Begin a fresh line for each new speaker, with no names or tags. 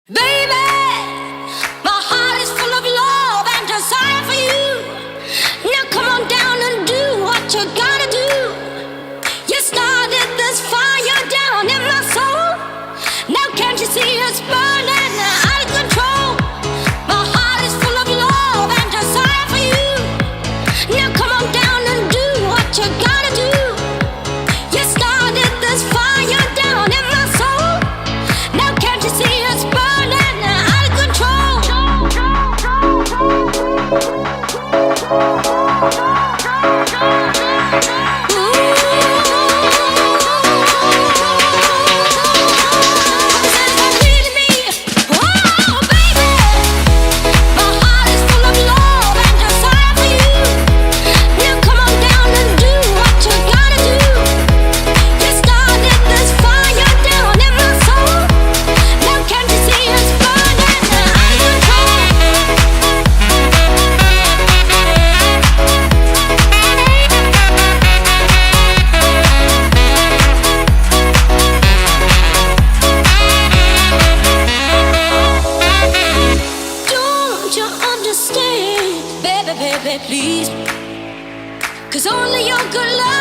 Baby, my heart is full of love and desire for you. Now come on down and do what you gotta do. You started this fire down in my soul. Now can't you see it's burning out of control? My heart is full of love and desire for you. Now come on down and do what you gotta do. You started this fire down in my soul. Now can't you see it's burning? Please, 'cause only your good love